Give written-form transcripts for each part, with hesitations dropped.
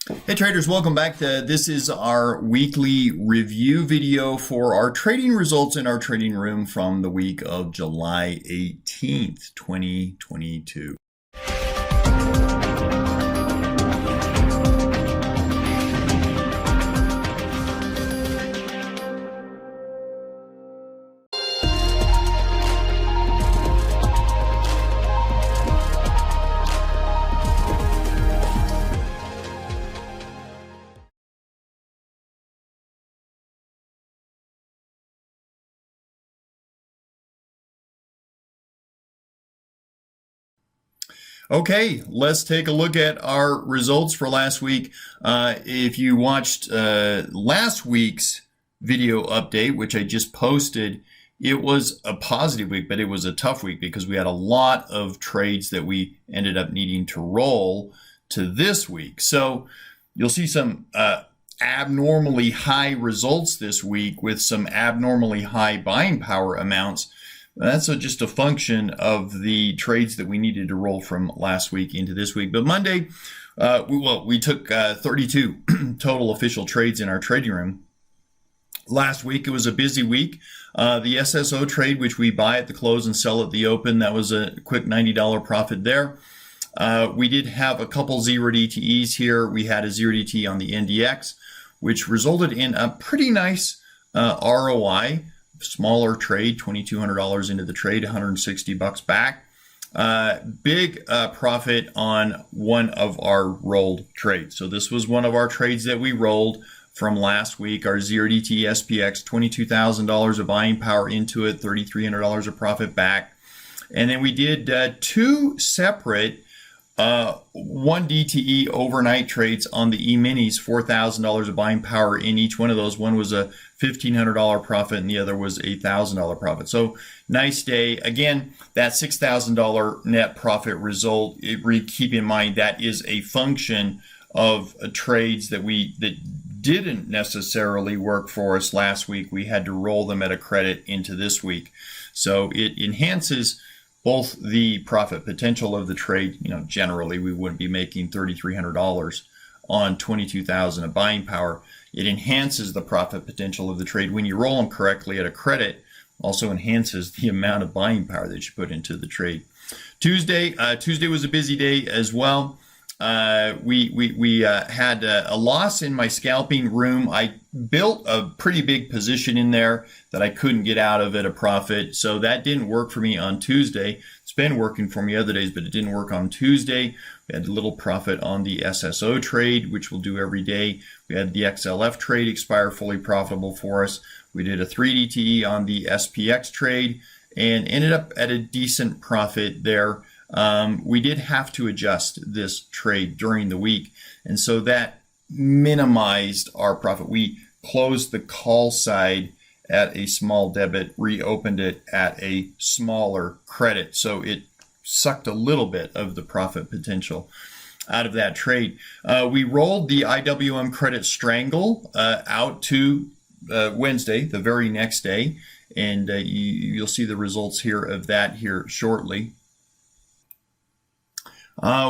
Hey traders, welcome back. This is our weekly review video for our trading results in our trading room from the week of July 18th, 2022. Okay, let's take a look at our results for last week. If you watched last week's video update, which I just posted, it was a positive week, but it was a tough week because we had a lot of trades that we ended up needing to roll to this week. So you'll see some abnormally high results this week with some abnormally high buying power amounts. That's just a function of the trades that we needed to roll from last week into this week. But Monday, we took 32 total official trades in our trading room. Last week, it was a busy week. The SSO trade, which we buy at the close and sell at the open, that was a quick $90 profit there. We did have a couple 0DTEs here. We had a 0DTE on the NDX, which resulted in a pretty nice ROI. Smaller trade, $2,200 into the trade, $160 back. Big profit on one of our rolled trades. So this was one of our trades that we rolled from last week. Our 0DT SPX, $22,000 of buying power into it, $3,300 of profit back. And then we did two separate 1 DTE overnight trades on the E-minis, $4,000 of buying power in each one of those. One was a $1,500 profit and the other was a $1,000 profit. So nice day. Again, that $6,000 net profit result, keep in mind that is a function of trades that didn't necessarily work for us last week. We had to roll them at a credit into this week. So it enhances both the profit potential of the trade. Generally we wouldn't be making $3,300 on $22,000 of buying power. It enhances the profit potential of the trade when you roll them correctly at a credit. Also enhances the amount of buying power that you put into the trade. Tuesday was a busy day as well. We had a loss in my scalping room. I built a pretty big position in there that I couldn't get out of at a profit. So that didn't work for me on Tuesday. It's been working for me other days, but it didn't work on Tuesday. We had a little profit on the SSO trade, which we'll do every day. We had the XLF trade expire fully profitable for us. We did a 3DTE on the SPX trade and ended up at a decent profit there. We did have to adjust this trade during the week, and so that minimized our profit. We closed the call side at a small debit, reopened it at a smaller credit, so it sucked a little bit of the profit potential out of that trade. We rolled the IWM credit strangle out to Wednesday, the very next day, and you'll see the results here of that here shortly.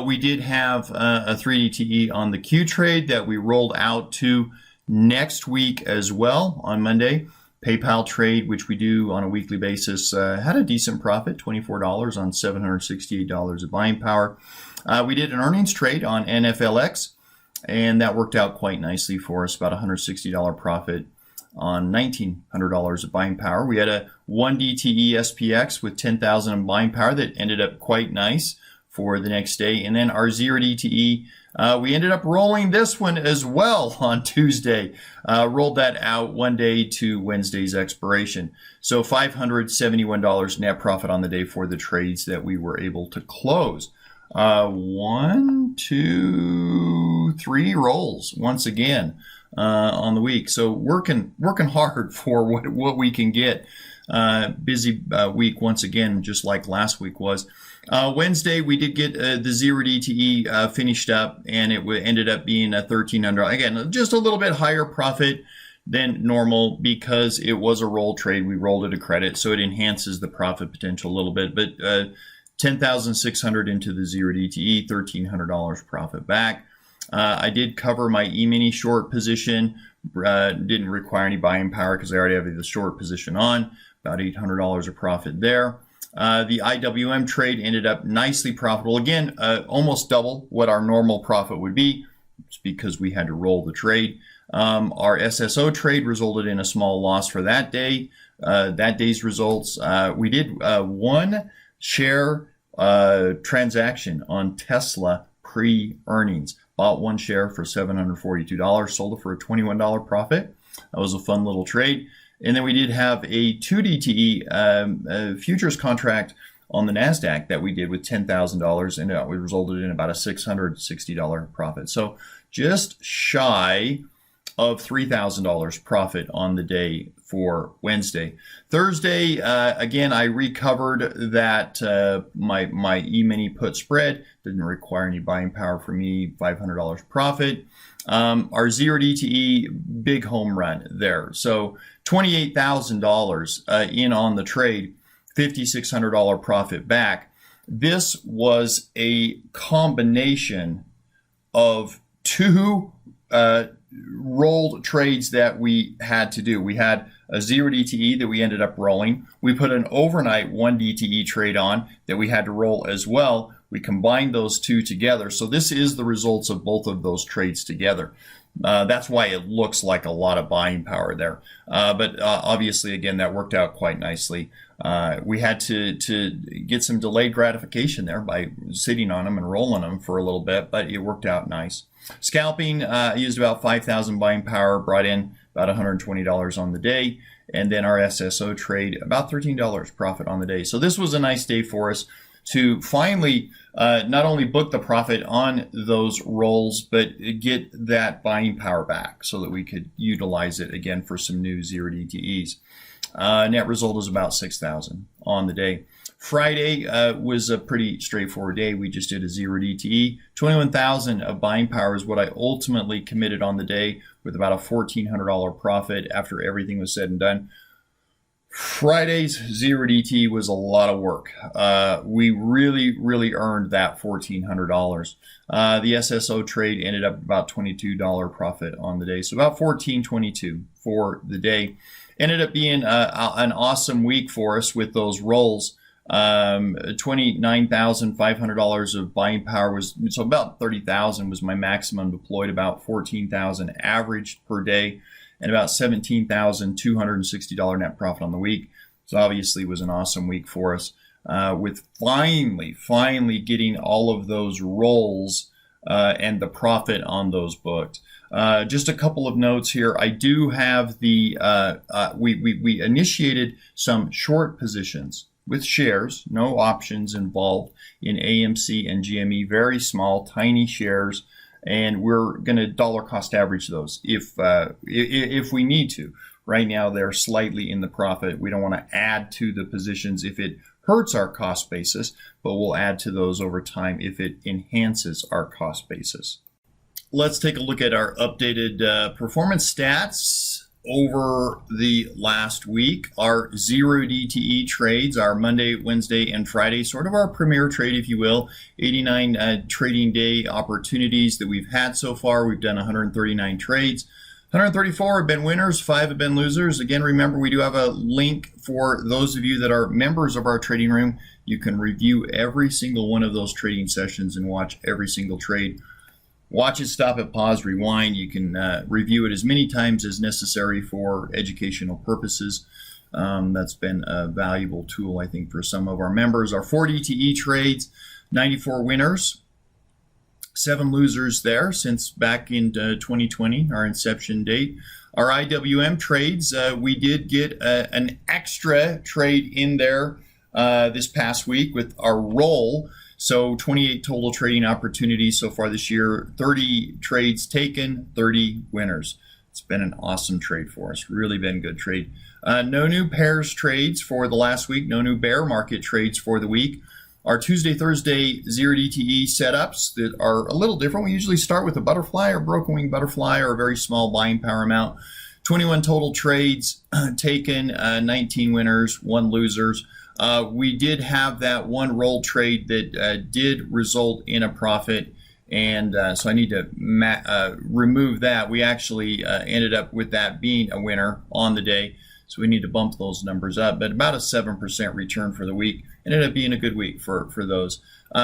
We did have a 3DTE on the Q trade that we rolled out to next week as well on Monday. PayPal trade, which we do on a weekly basis, had a decent profit, $24 on $768 of buying power. We did an earnings trade on NFLX, and that worked out quite nicely for us, about $160 profit on $1,900 of buying power. We had a 1 DTE SPX with $10,000 in buying power that ended up quite nice for the next day. And then our 0DTE, we ended up rolling this one as well on Tuesday. Rolled that out one day to Wednesday's expiration. So $571 net profit on the day for the trades that we were able to close. 1, 2, 3 rolls once again on the week. So working hard for what we can get. Busy week once again, just like last week was. Wednesday, we did get the 0DTE finished up, and it ended up being a $1,300. Again, just a little bit higher profit than normal because it was a roll trade. We rolled it a credit, so it enhances the profit potential a little bit. But $10,600 into the 0DTE, $1,300 profit back. I did cover my E-mini short position. Didn't require any buying power because I already have the short position on. About $800 of profit there. The IWM trade ended up nicely profitable. Again, almost double what our normal profit would be. It's because we had to roll the trade. Our SSO trade resulted in a small loss for that day. That day's results, we did one share transaction on Tesla pre-earnings. Bought one share for $742, sold it for a $21 profit. That was a fun little trade. And then we did have a 2DTE futures contract on the NASDAQ that we did with $10,000, and it resulted in about a $660 profit. So just shy of $3,000 profit on the day for Wednesday. Thursday, again, I recovered that my E-mini put spread. Didn't require any buying power for me, $500 profit. Our 0DTE, big home run there. So $28,000 in on the trade, $5,600 profit back. This was a combination of two rolled trades that we had to do. We had a 0DTE that we ended up rolling. We put an overnight 1DTE trade on that we had to roll as well. We combined those two together. So this is the results of both of those trades together. That's why it looks like a lot of buying power there. But obviously, again, that worked out quite nicely. We had to get some delayed gratification there by sitting on them and rolling them for a little bit, but it worked out nice. Scalping, used about 5,000 buying power, brought in about $120 on the day. And then our SSO trade, about $13 profit on the day. So this was a nice day for us to finally not only book the profit on those rolls, but get that buying power back so that we could utilize it again for some new 0DTEs. Net result is about 6,000 on the day. Friday was a pretty straightforward day. We just did a 0DTE. 21,000 of buying power is what I ultimately committed on the day, with about a $1,400 profit after everything was said and done. Friday's 0DTE was a lot of work. We really earned that $1,400. The SSO trade ended up about $22 profit on the day, so about $1,422 for the day. Ended up being an awesome week for us with those rolls. $29,500 of buying power was, so about 30,000 was my maximum deployed, about 14,000 averaged per day, and about $17,260 net profit on the week. So obviously it was an awesome week for us, with finally getting all of those rolls and the profit on those booked. Just a couple of notes here. I do have the, we initiated some short positions with shares, no options involved, in AMC and GME, very small, tiny shares, and we're going to dollar cost average those if we need to. Right now, they're slightly in the profit. We don't want to add to the positions if it hurts our cost basis, but we'll add to those over time if it enhances our cost basis. Let's take a look at our updated performance stats over the last week. Our 0DTE trades, our Monday, Wednesday, and Friday, sort of our premier trade, if you will. 89 trading day opportunities that we've had so far. We've done 139 trades. 134 have been winners, 5 have been losers. Again, remember, we do have a link for those of you that are members of our trading room. You can review every single one of those trading sessions and watch every single trade. Watch it, stop it, pause, rewind. You can review it as many times as necessary for educational purposes. That's been a valuable tool, I think, for some of our members. Our 4DTE trades, 94 winners, 7 losers there since back in 2020, our inception date. Our IWM trades, we did get an extra trade in there this past week with our roll. So 28 total trading opportunities so far this year, 30 trades taken, 30 winners. It's been an awesome trade for us, really been a good trade. No new pairs trades for the last week, no new bear market trades for the week. Our Tuesday, Thursday 0DTE setups that are a little different. We usually start with a butterfly or broken wing butterfly or a very small buying power amount. 21 total trades taken, 19 winners, 1 losers. We did have that one roll trade that did result in a profit, And so I need to remove that. We actually ended up with that being a winner on the day, so we need to bump those numbers up. But about a 7% return for the week. Ended up being a good week for those.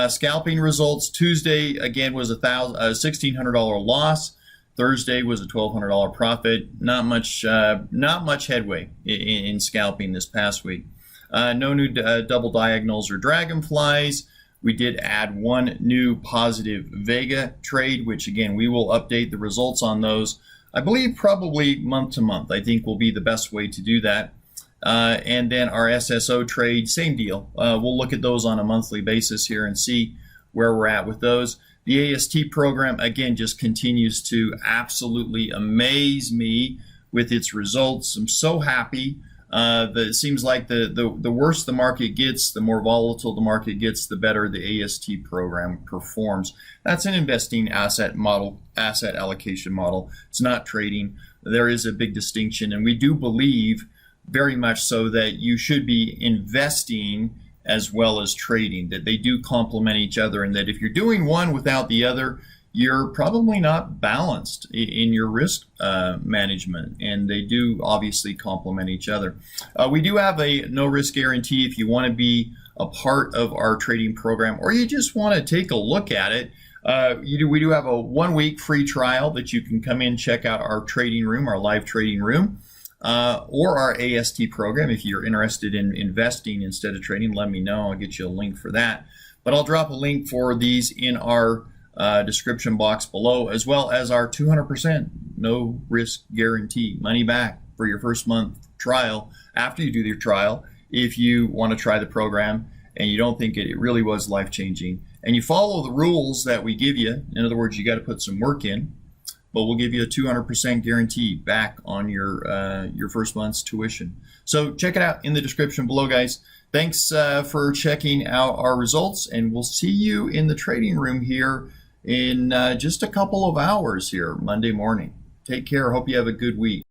Scalping results, Tuesday again was a $1,600 loss. Thursday was a $1,200 profit. Not much headway in scalping this past week. No new double diagonals or dragonflies. We did add one new positive Vega trade, which again, we will update the results on those, I believe probably month to month. I think will be the best way to do that. And then our SSO trade, same deal. We'll look at those on a monthly basis here and see where we're at with those. The AST program, again, just continues to absolutely amaze me with its results. I'm so happy. It seems like the worse the market gets, the more volatile the market gets, the better the AST program performs. That's an investing asset model, asset allocation model. It's not trading. There is a big distinction, and we do believe very much so that you should be investing as well as trading, that they do complement each other, and that if you're doing one without the other, you're probably not balanced in your risk management, and they do obviously complement each other. We do have a no risk guarantee if you want to be a part of our trading program, or you just want to take a look at it. We do have a 1 week free trial that you can come in, check out our trading room, our live trading room, or our AST program. If you're interested in investing instead of trading, let me know. I'll get you a link for that. But I'll drop a link for these in our description box below, as well as our 200% no risk guarantee, money back for your first month trial after you do your trial. If you want to try the program and you don't think it really was life-changing, and you follow the rules that we give you, in other words, you got to put some work in, but we'll give you a 200% guarantee back on your first month's tuition. So check it out in the description below, guys. Thanks for checking out our results, and we'll see you in the trading room here in just a couple of hours here Monday morning. Take care. Hope you have a good week.